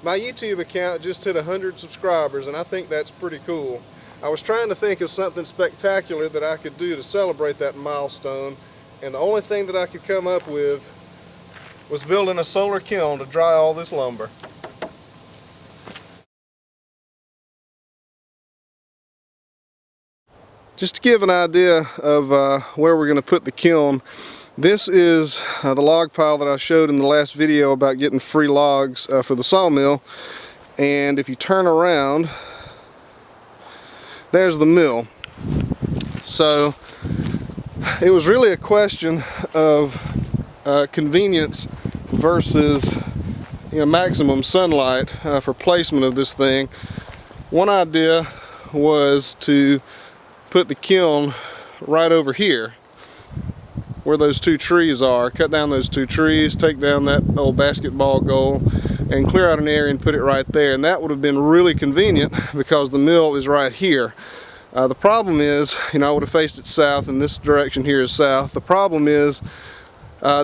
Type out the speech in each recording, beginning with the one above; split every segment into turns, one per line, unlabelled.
My YouTube account just hit 100 subscribers, and I think that's pretty cool. I was trying to think of something spectacular that I could do to celebrate that milestone, and the only thing that I could come up with was building a solar kiln to dry all this lumber. Just to give an idea of where we're going to put the kiln, this is the log pile that I showed in the last video about getting free logs for the sawmill. And if you turn around, there's the mill. So it was really a question of convenience versus maximum sunlight for placement of this thing. One idea was to put the kiln right over here where those two trees are. Cut down those two trees, take down that old basketball goal, and clear out an area and put it right there. And that would have been really convenient because the mill is right here. The problem is, I would have faced it south, and this direction here is south. The problem is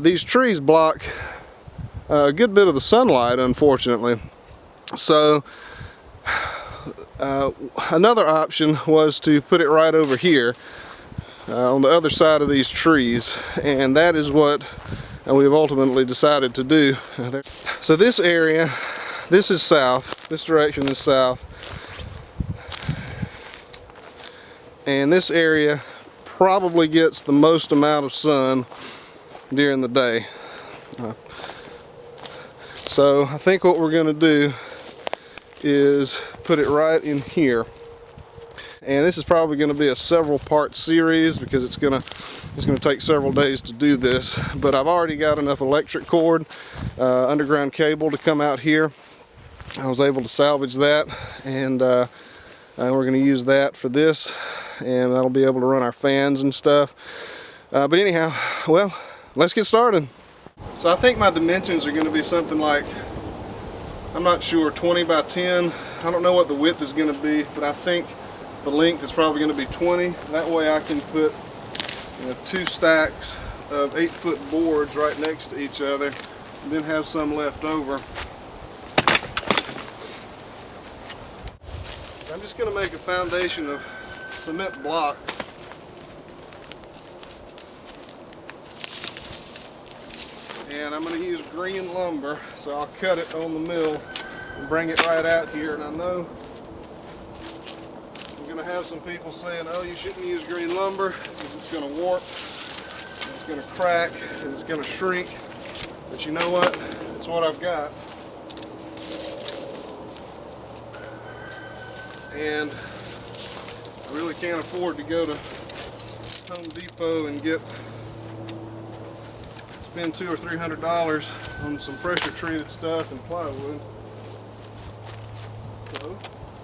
these trees block a good bit of the sunlight, unfortunately. So another option was to put it right over here on the other side of these trees, and that is what we've ultimately decided to do. So this area, this is south, this direction is south, and this area probably gets the most amount of sun during the day. So I think what we're going to do is put it right in here, and this is probably going to be a several part series because it's going to take several days to do this, but I've already got enough electric cord, underground cable to come out here. I was able to salvage that, and we're going to use that for this, and that'll be able to run our fans and stuff. But anyhow, well, let's get started. So I think my dimensions are going to be something like, I'm not sure, 20 by 10. I don't know what the width is going to be, but I think the length is probably going to be 20. That way I can put two stacks of 8-foot boards right next to each other, and then have some left over. I'm just going to make a foundation of cement blocks. And I'm going to use green lumber, so I'll cut it on the mill and bring it right out here. And I know I'm going to have some people saying, oh, you shouldn't use green lumber because it's going to warp, and it's going to crack, and it's going to shrink. But you know what? It's what I've got. And I really can't afford to go to Home Depot and spend $200 or $300 on some pressure treated stuff and plywood. So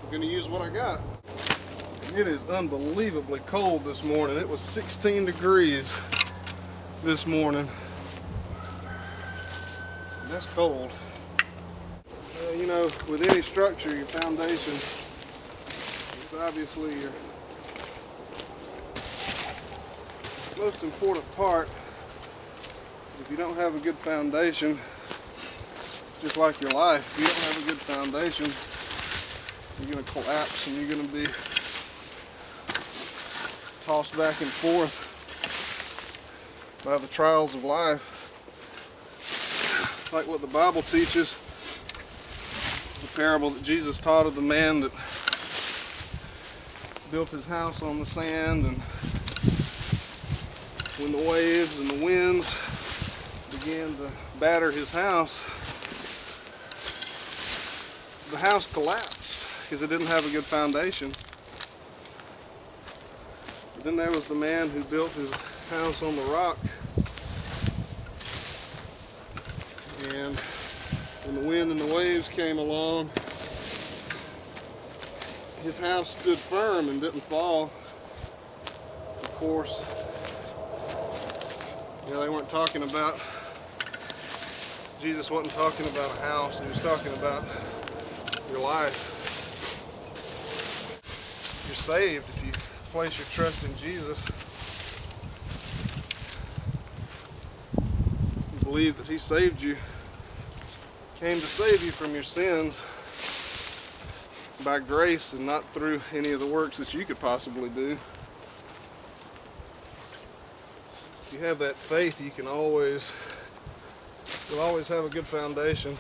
I'm going to use what I got. And it is unbelievably cold this morning. It was 16 degrees this morning. And that's cold. With any structure, your foundation is obviously your most important part. If you don't have a good foundation, just like your life, if you don't have a good foundation, you're going to collapse and you're going to be tossed back and forth by the trials of life. Like what the Bible teaches, the parable that Jesus taught of the man that built his house on the sand, and when the waves and the winds began to batter his house, the house collapsed because it didn't have a good foundation. But then there was the man who built his house on the rock, and when the wind and the waves came along, his house stood firm and didn't fall. Of course, they weren't talking about, Jesus wasn't talking about a house, he was talking about your life. You're saved if you place your trust in Jesus. You believe that he saved you came to save you from your sins by grace and not through any of the works that you could possibly do. If you have that faith, you'll always have a good foundation.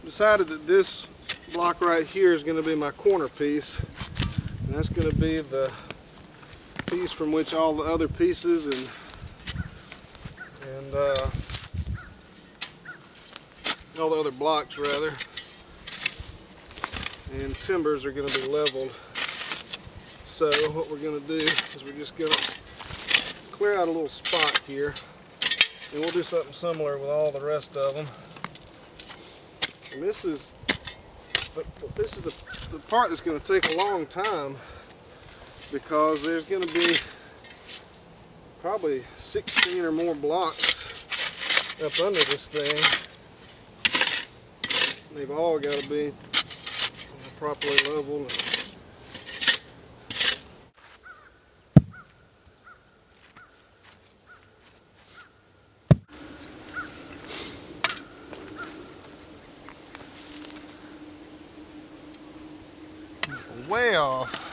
Decided that this block right here is going to be my corner piece, and that's going to be the piece from which all the other pieces and all the other blocks rather and timbers are going to be leveled. So what we're going to do is we're just going to clear out a little spot here, and we'll do something similar with all the rest of them. And this is the part that's going to take a long time, because there's going to be probably 16 or more blocks up under this thing. They've all got to be properly leveled. Way off.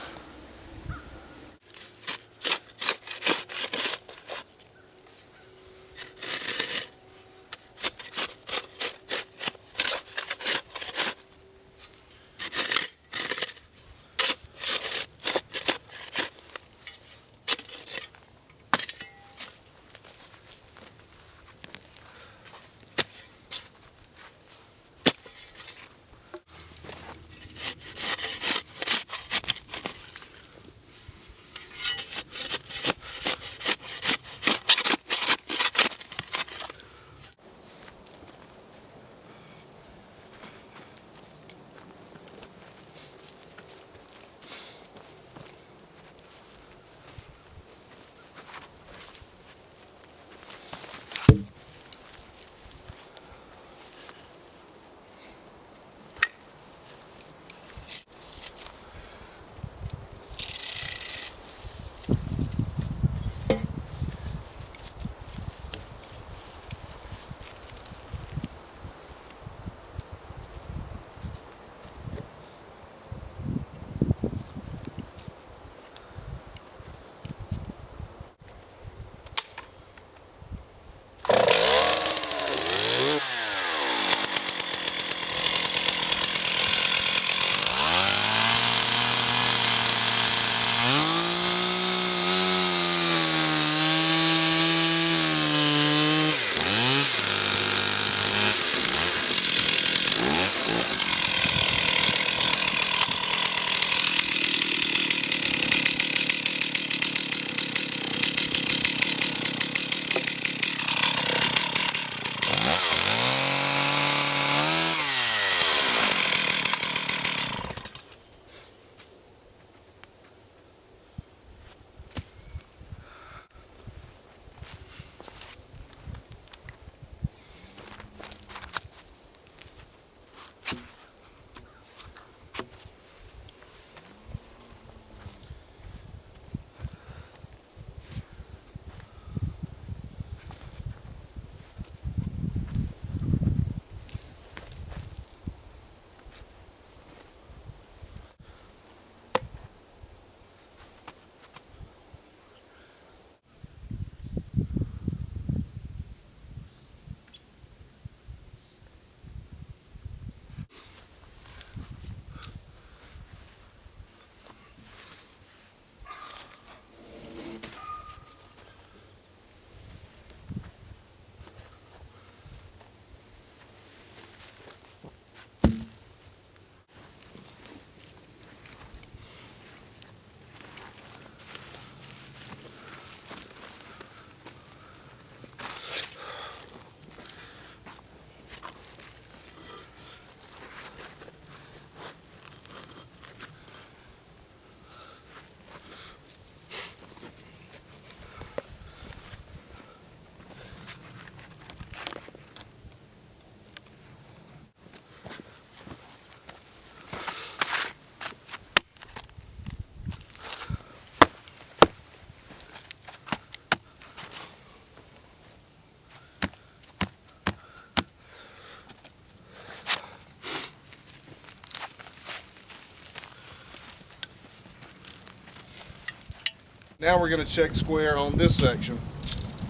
Now we're going to check square on this section.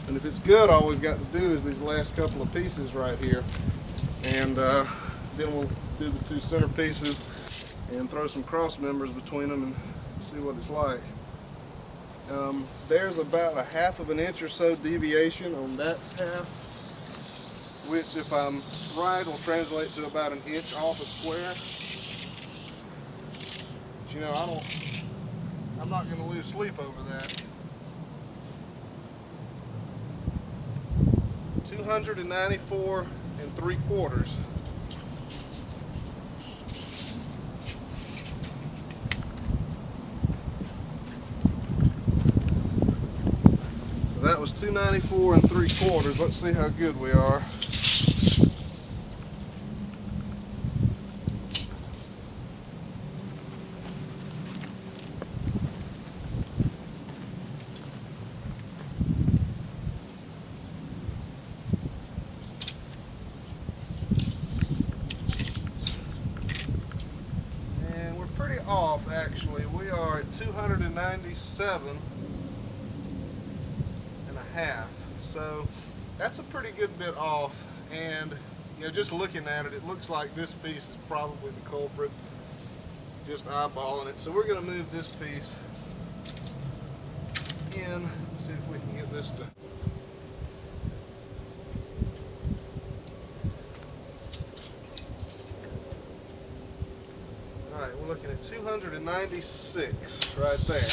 And if it's good, all we've got to do is these last couple of pieces right here. And then we'll do the two center pieces and throw some cross members between them and see what it's like. There's about a 1/2 inch or so deviation on that half, which if I'm right will translate to about 1 inch off a square. But you know, I'm not going to lose sleep over that. 294 3/4. That was 294 3/4. Let's see how good we are. And we're pretty off, actually. We are at 297 1/2, so that's a pretty good bit off. And you know, just looking at it, it looks like this piece is probably the culprit, just eyeballing it. So we're going to move this piece in, see if we can get this to alright. We're looking at 296 right there.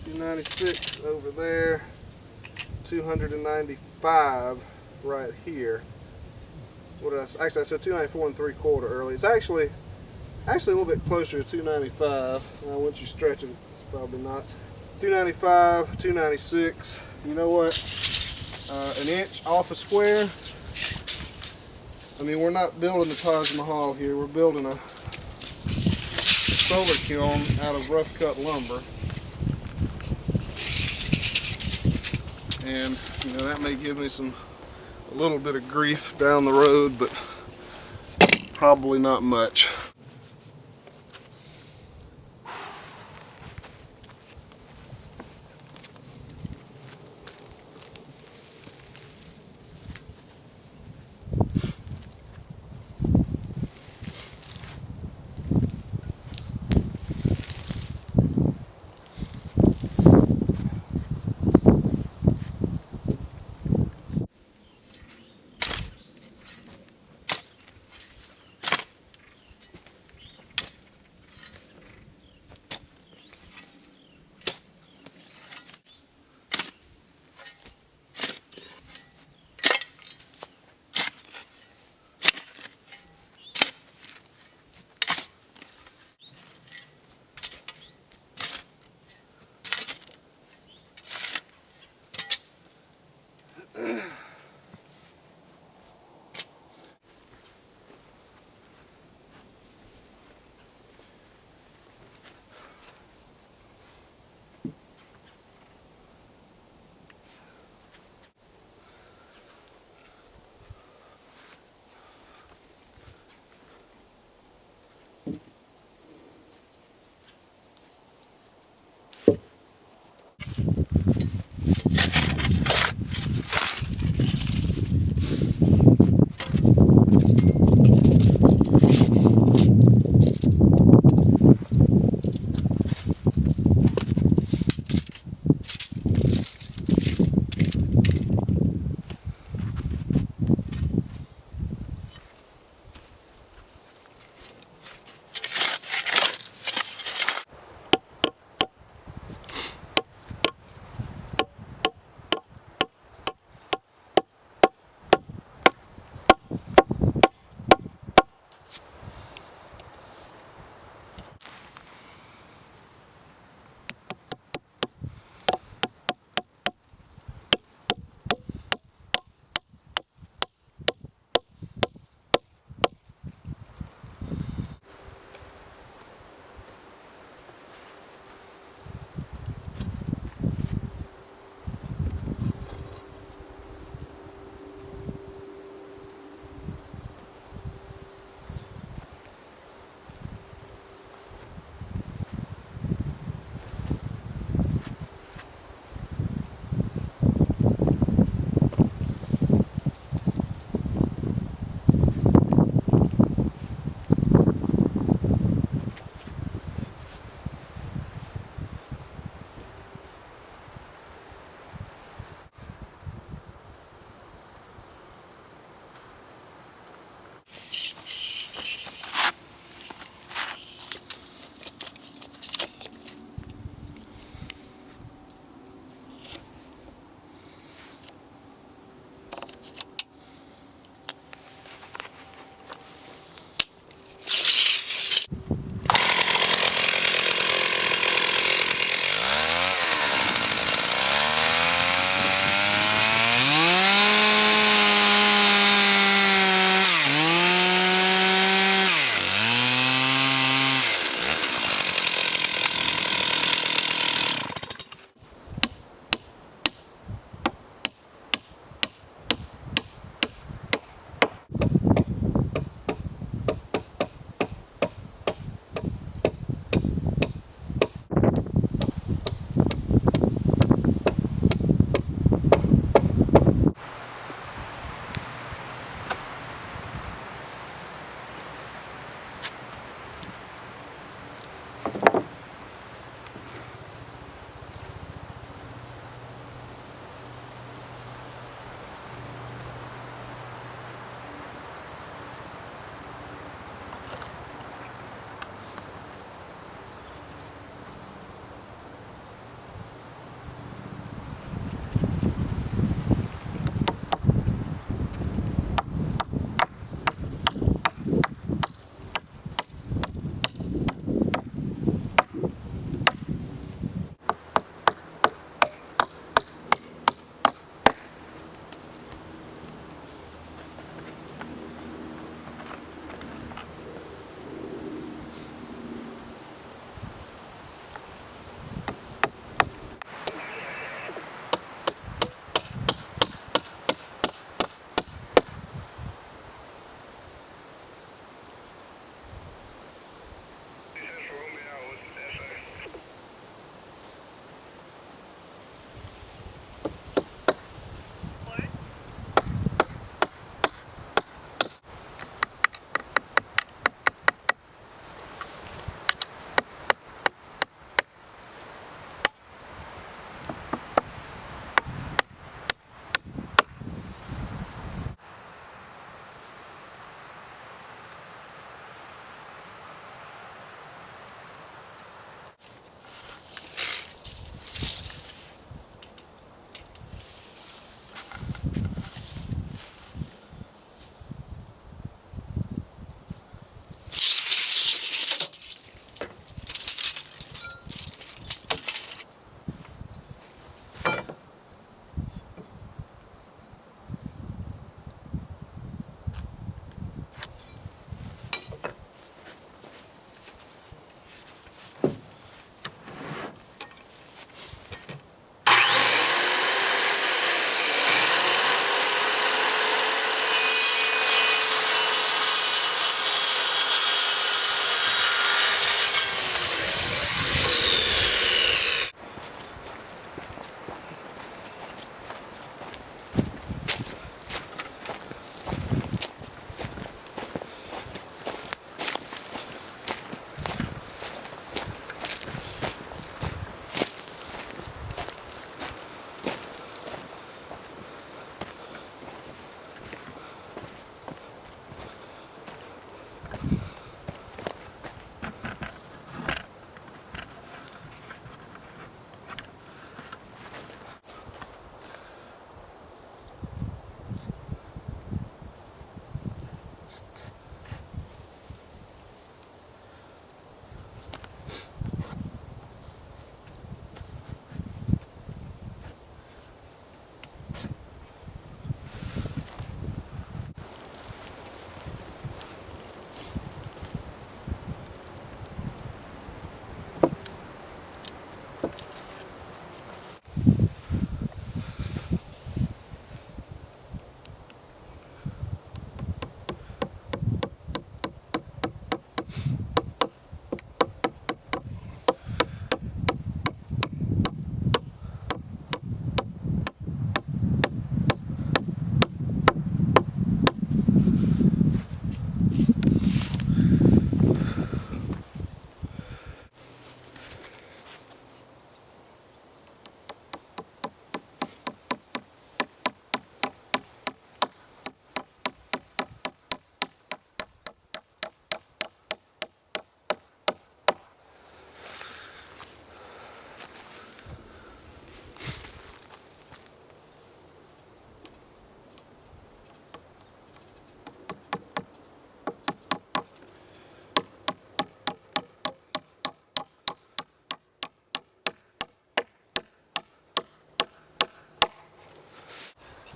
$296 over there, 295 right here. What did I say? Actually, I said 294 3/4 early. It's actually a little bit closer to 295. Now, once you stretch it, it's probably not. 295, 296. You know what? 1 inch off a square. I mean, we're not building the Taj Mahal here. We're building a solar kiln out of rough cut lumber. And you know, that may give me a little bit of grief down the road, but probably not much.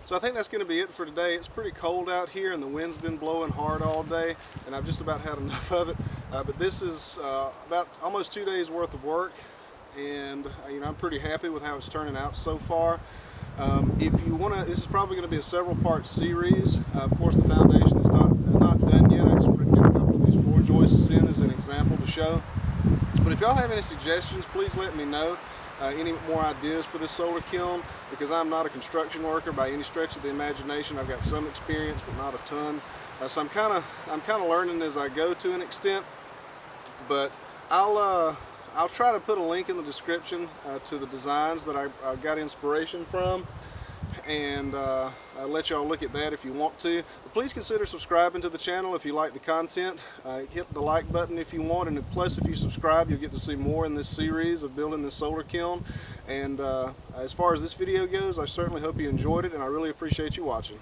So I think that's going to be it for today. It's pretty cold out here and the wind's been blowing hard all day and I've just about had enough of it. But this is about almost 2 days worth of work, and I'm pretty happy with how it's turning out so far. If you want to, this is probably going to be a several part series. Of course the foundation is not done yet. I just want to get a couple of these floor joists in as an example to show. But if y'all have any suggestions, please let me know. Any more ideas for this solar kiln, because I'm not a construction worker by any stretch of the imagination. I've got some experience but not a ton, so I'm kind of learning as I go to an extent. But I'll try to put a link in the description to the designs that I got inspiration from, and I'll let y'all look at that if you want to. But please consider subscribing to the channel if you like the content. Hit the like button if you want, and plus if you subscribe you'll get to see more in this series of building this solar kiln. And as far as this video goes, I certainly hope you enjoyed it, and I really appreciate you watching.